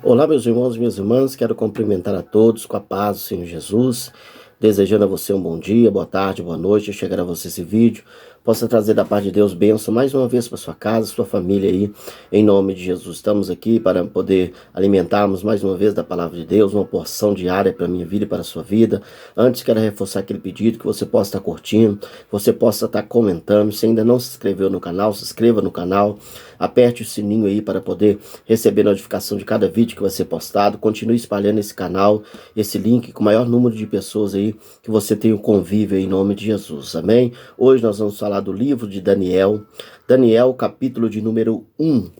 Olá, meus irmãos e minhas irmãs, quero cumprimentar a todos com a paz do Senhor Jesus, desejando a você um bom dia, boa tarde, boa noite, ao chegar a você esse vídeo, possa trazer da paz de Deus bênção mais uma vez para sua casa, sua família aí, em nome de Jesus. Estamos aqui para poder alimentarmos mais uma vez da palavra de Deus, uma porção diária para a minha vida e para a sua vida. Antes, quero reforçar aquele pedido que você possa estar curtindo, que você possa estar comentando. Se ainda não se inscreveu no canal, se inscreva no canal, aperte o sininho aí para poder receber notificação de cada vídeo que vai ser postado. Continue espalhando esse canal, esse link com o maior número de pessoas aí, que você tenha um convívio aí, em nome de Jesus, amém? Hoje nós vamos falar do livro de Daniel, Daniel capítulo de número 1,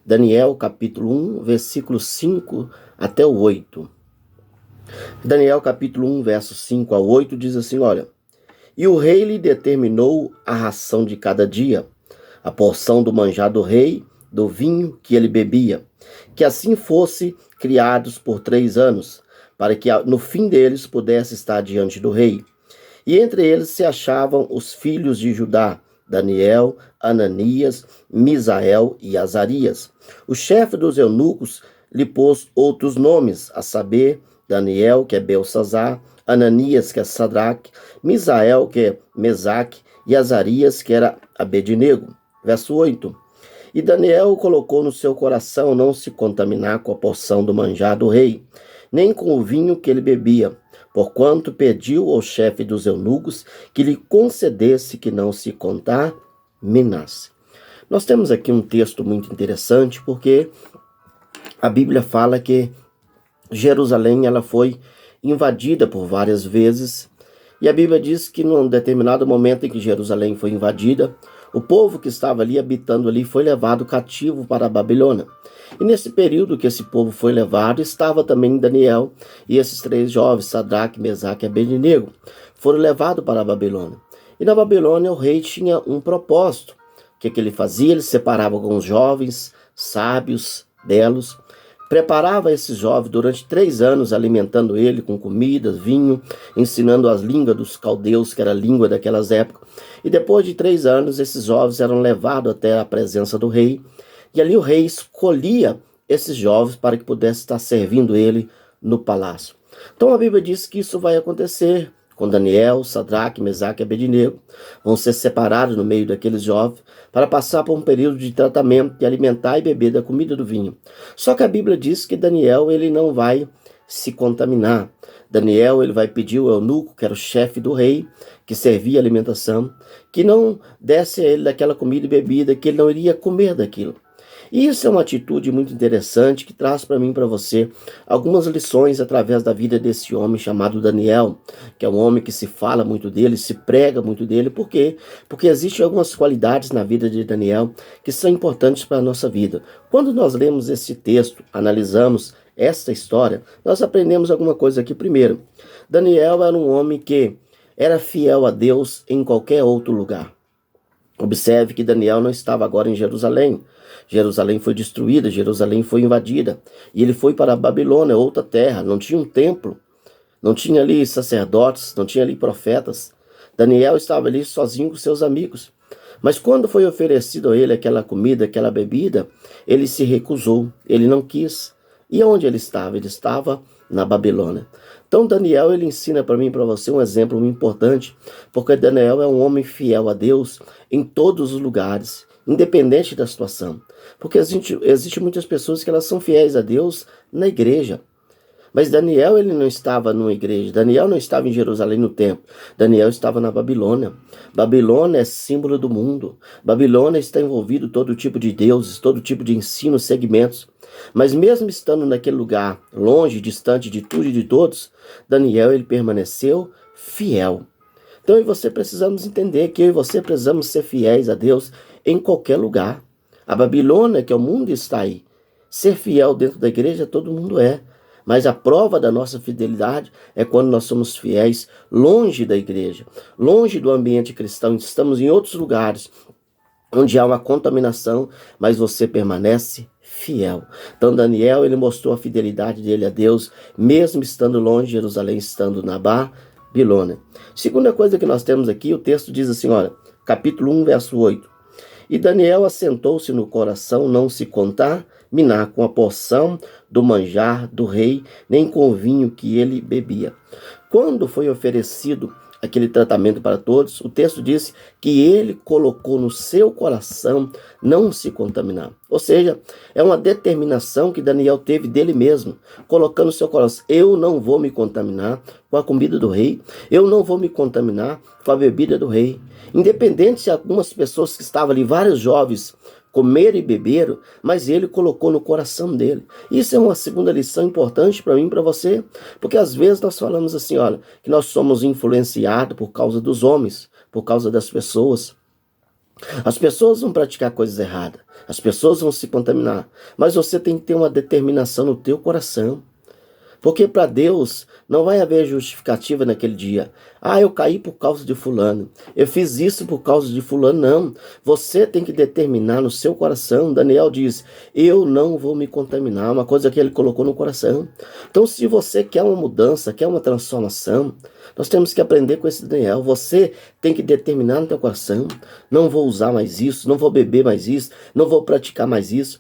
Daniel capítulo 1, versículo 5 até o 8. Daniel capítulo 1, versos 5 a 8 diz assim, olha: E o rei lhe determinou a ração de cada dia, a porção do manjar do rei, do vinho que ele bebia, que assim fosse criados por 3 anos, para que no fim deles pudesse estar diante do rei. E entre eles se achavam os filhos de Judá, Daniel, Ananias, Misael e Azarias. O chefe dos eunucos lhe pôs outros nomes, a saber, Daniel, que é Belsazar, Ananias, que é Sadraque, Misael, que é Mesaque, e Azarias, que era Abednego. Verso 8. E Daniel colocou no seu coração não se contaminar com a porção do manjar do rei, nem com o vinho que ele bebia, porquanto pediu ao chefe dos eunucos que lhe concedesse que não se contaminasse. Nós temos aqui um texto muito interessante, porque a Bíblia fala que Jerusalém ela foi invadida por várias vezes, e a Bíblia diz que num determinado momento em que Jerusalém foi invadida, o povo que estava ali, habitando ali, foi levado cativo para a Babilônia. E nesse período que esse povo foi levado, estava também Daniel e esses 3 jovens, Sadraque, Mesaque e Abednego, foram levados para a Babilônia. E na Babilônia o rei tinha um propósito. O que ele fazia? Ele separava alguns jovens, sábios, belos, preparava esses jovens durante 3 anos, alimentando ele com comida, vinho, ensinando as línguas dos caldeus, que era a língua daquelas épocas. E depois de 3 anos, esses jovens eram levados até a presença do rei. E ali o rei escolhia esses jovens para que pudesse estar servindo ele no palácio. Então a Bíblia diz que isso vai acontecer com Daniel, Sadraque, Mesaque e Abednego. Vão ser separados no meio daqueles jovens para passar por um período de tratamento, de alimentar e beber da comida do vinho. Só que a Bíblia diz que Daniel ele não vai se contaminar. Daniel ele vai pedir ao eunuco, que era o chefe do rei, que servia a alimentação, que não desse a ele daquela comida e bebida, que ele não iria comer daquilo. E isso é uma atitude muito interessante que traz para mim e para você algumas lições através da vida desse homem chamado Daniel, que é um homem que se fala muito dele, se prega muito dele. Por quê? Porque existem algumas qualidades na vida de Daniel que são importantes para a nossa vida. Quando nós lemos esse texto, analisamos esta história, nós aprendemos alguma coisa aqui. Primeiro, Daniel era um homem que era fiel a Deus em qualquer outro lugar. Observe que Daniel não estava agora em Jerusalém. Jerusalém foi destruída, Jerusalém foi invadida. E ele foi para a Babilônia, outra terra. Não tinha um templo, não tinha ali sacerdotes, não tinha ali profetas. Daniel estava ali sozinho com seus amigos. Mas quando foi oferecido a ele aquela comida, aquela bebida, ele se recusou, ele não quis. E onde ele estava? Ele estava na Babilônia. Então Daniel ele ensina para mim e para você um exemplo muito importante, porque Daniel é um homem fiel a Deus em todos os lugares, independente da situação. Porque existe muitas pessoas que elas são fiéis a Deus na igreja. Mas Daniel ele não estava numa igreja, Daniel não estava em Jerusalém no templo, Daniel estava na Babilônia. Babilônia é símbolo do mundo, Babilônia está envolvido todo tipo de deuses, todo tipo de ensino, segmentos. Mas mesmo estando naquele lugar, longe, distante de tudo e de todos, Daniel ele permaneceu fiel. Então eu e você precisamos entender que eu e você precisamos ser fiéis a Deus em qualquer lugar. A Babilônia, que é o mundo, está aí. Ser fiel dentro da igreja todo mundo é. Mas a prova da nossa fidelidade é quando nós somos fiéis longe da igreja, longe do ambiente cristão. Estamos em outros lugares onde há uma contaminação, mas você permanece fiel. Então Daniel ele mostrou a fidelidade dele a Deus, mesmo estando longe de Jerusalém, estando na Babilônia. Segunda coisa que nós temos aqui, o texto diz assim, olha, capítulo 1, verso 8. E Daniel assentou-se no coração não se minar com a porção do manjar do rei, nem com o vinho que ele bebia. Quando foi oferecido aquele tratamento para todos, o texto diz que ele colocou no seu coração não se contaminar. Ou seja, é uma determinação que Daniel teve dele mesmo, colocando no seu coração: eu não vou me contaminar com a comida do rei, eu não vou me contaminar com a bebida do rei. Independente se algumas pessoas que estavam ali, vários jovens, comeram e beberam, mas ele colocou no coração dele. Isso é uma segunda lição importante para mim e para você, porque às vezes nós falamos assim, olha, que nós somos influenciados por causa dos homens, por causa das pessoas. As pessoas vão praticar coisas erradas, as pessoas vão se contaminar, mas você tem que ter uma determinação no teu coração. Porque para Deus não vai haver justificativa naquele dia. Ah, eu caí por causa de fulano. Eu fiz isso por causa de fulano. Não. Você tem que determinar no seu coração. Daniel diz, eu não vou me contaminar. Uma coisa que ele colocou no coração. Então, se você quer uma mudança, quer uma transformação, nós temos que aprender com esse Daniel. Você tem que determinar no teu coração. Não vou usar mais isso, não vou beber mais isso, não vou praticar mais isso.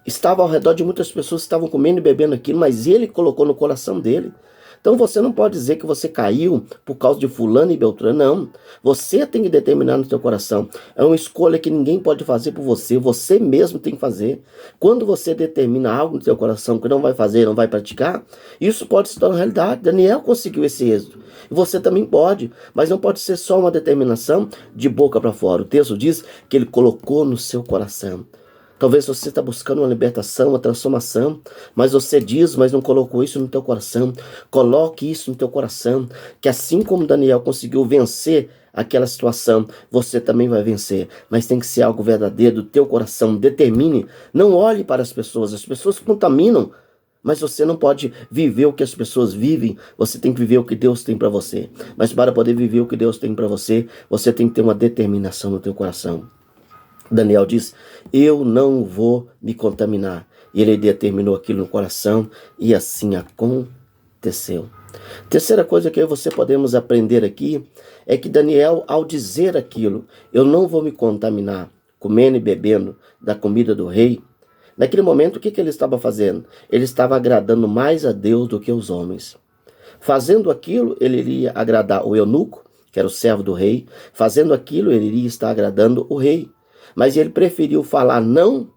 Estava ao redor de muitas pessoas que estavam comendo e bebendo aquilo, mas ele colocou no coração dele. Então você não pode dizer que você caiu por causa de fulano e beltrano, não. Você tem que determinar no seu coração. É uma escolha que ninguém pode fazer por você, você mesmo tem que fazer. Quando você determina algo no seu coração que não vai fazer, não vai praticar, isso pode se tornar realidade. Daniel conseguiu esse êxito. E você também pode, mas não pode ser só uma determinação de boca para fora. O texto diz que ele colocou no seu coração. Talvez você está buscando uma libertação, uma transformação, mas você diz, mas não colocou isso no teu coração. Coloque isso no teu coração, que assim como Daniel conseguiu vencer aquela situação, você também vai vencer. Mas tem que ser algo verdadeiro do teu coração. Determine, não olhe para as pessoas contaminam, mas você não pode viver o que as pessoas vivem, você tem que viver o que Deus tem para você. Mas para poder viver o que Deus tem para você, você tem que ter uma determinação no teu coração. Daniel diz, eu não vou me contaminar. E ele determinou aquilo no coração e assim aconteceu. Terceira coisa que eu e você podemos aprender aqui é que Daniel, ao dizer aquilo, eu não vou me contaminar comendo e bebendo da comida do rei, naquele momento o que ele estava fazendo? Ele estava agradando mais a Deus do que os homens. Fazendo aquilo, ele iria agradar o eunuco, que era o servo do rei. Fazendo aquilo, ele iria estar agradando o rei. Mas ele preferiu falar não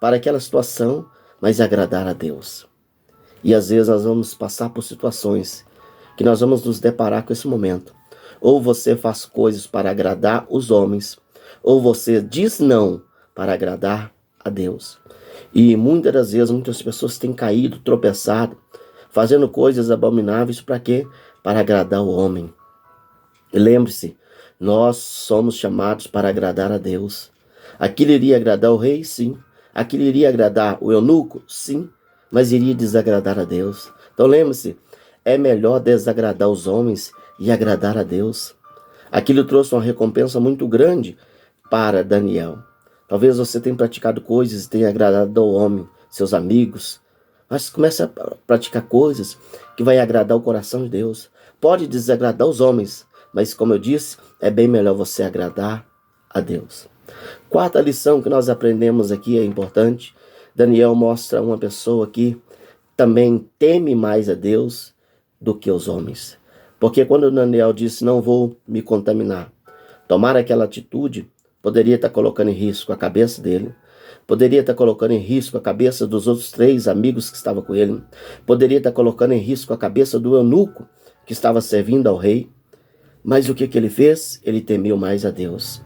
para aquela situação, mas agradar a Deus. E às vezes nós vamos passar por situações que nós vamos nos deparar com esse momento. Ou você faz coisas para agradar os homens, ou você diz não para agradar a Deus. E muitas das vezes, muitas pessoas têm caído, tropeçado, fazendo coisas abomináveis para quê? Para agradar o homem. E lembre-se, nós somos chamados para agradar a Deus. Aquilo iria agradar o rei? Sim. Aquilo iria agradar o eunuco? Sim. Mas iria desagradar a Deus. Então lembre-se, é melhor desagradar os homens e agradar a Deus. Aquilo trouxe uma recompensa muito grande para Daniel. Talvez você tenha praticado coisas e tenha agradado ao homem, seus amigos. Mas comece a praticar coisas que vai agradar o coração de Deus. Pode desagradar os homens, mas como eu disse, é bem melhor você agradar a Deus. Quarta lição que nós aprendemos aqui é importante. Daniel mostra uma pessoa que também teme mais a Deus do que os homens. Porque quando Daniel disse, não vou me contaminar, tomar aquela atitude, poderia estar colocando em risco a cabeça dele, poderia estar colocando em risco a cabeça dos outros 3 amigos que estavam com ele, poderia estar colocando em risco a cabeça do eunuco que estava servindo ao rei. Mas o que ele fez? Ele temeu mais a Deus.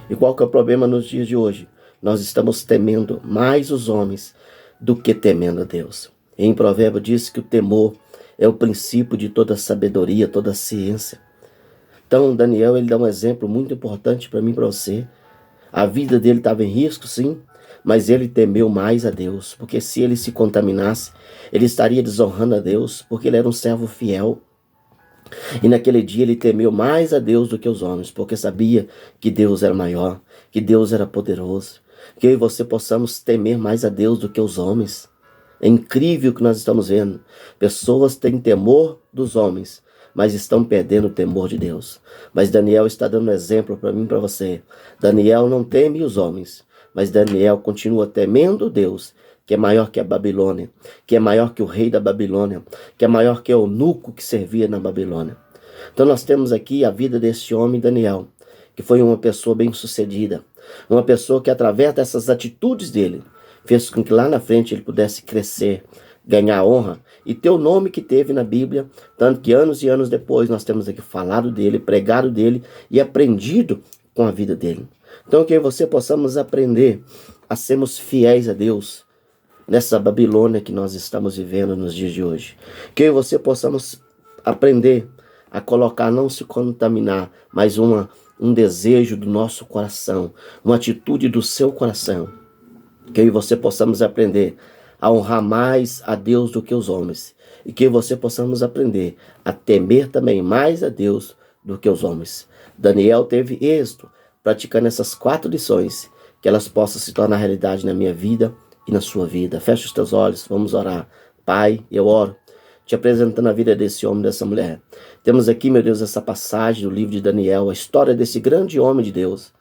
E qual que é o problema nos dias de hoje? Nós estamos temendo mais os homens do que temendo a Deus. Em Provérbio diz que o temor é o princípio de toda sabedoria, toda ciência. Então Daniel ele dá um exemplo muito importante para mim e para você. A vida dele estava em risco, sim, mas ele temeu mais a Deus, porque se ele se contaminasse, ele estaria desonrando a Deus, porque ele era um servo fiel. E naquele dia ele temeu mais a Deus do que os homens, porque sabia que Deus era maior, que Deus era poderoso. Que eu e você possamos temer mais a Deus do que os homens. É incrível o que nós estamos vendo. Pessoas têm temor dos homens, mas estão perdendo o temor de Deus. Mas Daniel está dando um exemplo para mim e para você. Daniel não teme os homens, mas Daniel continua temendo Deus, que é maior que a Babilônia, que é maior que o rei da Babilônia, que é maior que o eunuco que servia na Babilônia. Então nós temos aqui a vida desse homem Daniel, que foi uma pessoa bem-sucedida, uma pessoa que através dessas atitudes dele, fez com que lá na frente ele pudesse crescer, ganhar honra e ter o nome que teve na Bíblia, tanto que anos e anos depois nós temos aqui falado dele, pregado dele e aprendido com a vida dele. Então que você possamos aprender a sermos fiéis a Deus nessa Babilônia que nós estamos vivendo nos dias de hoje. Que você possamos aprender a colocar, não se contaminar, mas um desejo do nosso coração, uma atitude do seu coração. Que você possamos aprender a honrar mais a Deus do que os homens. E que você possamos aprender a temer também mais a Deus do que os homens. Daniel teve êxito praticando essas 4 lições, que elas possam se tornar realidade na minha vida e na sua vida. Feche os teus olhos, vamos orar. Pai, eu oro, te apresentando a vida desse homem, dessa mulher. Temos aqui, meu Deus, essa passagem do livro de Daniel, a história desse grande homem de Deus,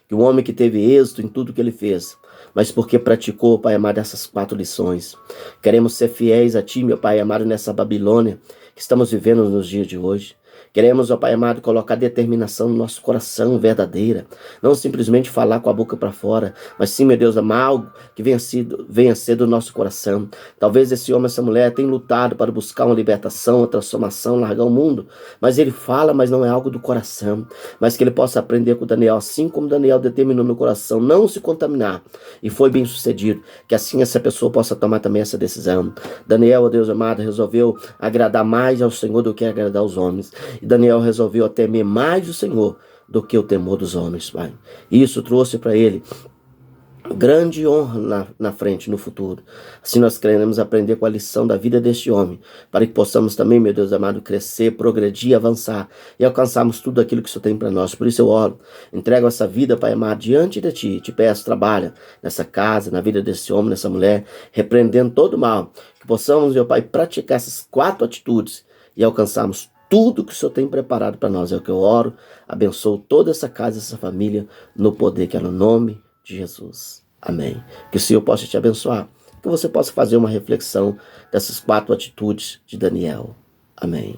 que um homem que teve êxito em tudo que ele fez, mas porque praticou, Pai amado, essas 4 lições. Queremos ser fiéis a Ti, meu Pai amado, nessa Babilônia que estamos vivendo nos dias de hoje. Queremos, ó Pai amado, colocar determinação no nosso coração verdadeira. Não simplesmente falar com a boca para fora, mas sim, meu Deus, amar algo que venha ser do nosso coração. Talvez esse homem, essa mulher tenha lutado para buscar uma libertação, uma transformação, largar o mundo. Mas ele fala, mas não é algo do coração. Mas que ele possa aprender com Daniel, assim como Daniel determinou no coração, não se contaminar. E foi bem sucedido. Que assim essa pessoa possa tomar também essa decisão. Daniel, ó Deus amado, resolveu agradar mais ao Senhor do que agradar aos homens. E Daniel resolveu temer mais o Senhor do que o temor dos homens, Pai. Isso trouxe para ele grande honra na frente, no futuro. Assim nós queremos aprender com a lição da vida deste homem, para que possamos também, meu Deus amado, crescer, progredir, avançar e alcançarmos tudo aquilo que o Senhor tem para nós. Por isso eu oro, entrego essa vida, Pai amado, diante de Ti. Te peço, trabalha nessa casa, na vida desse homem, dessa mulher, repreendendo todo o mal. Que possamos, meu Pai, praticar essas 4 atitudes e alcançarmos tudo que o Senhor tem preparado para nós. É o que eu oro. Abençoo toda essa casa, essa família, no poder que é no nome de Jesus. Amém. Que o Senhor possa te abençoar. Que você possa fazer uma reflexão dessas 4 atitudes de Daniel. Amém.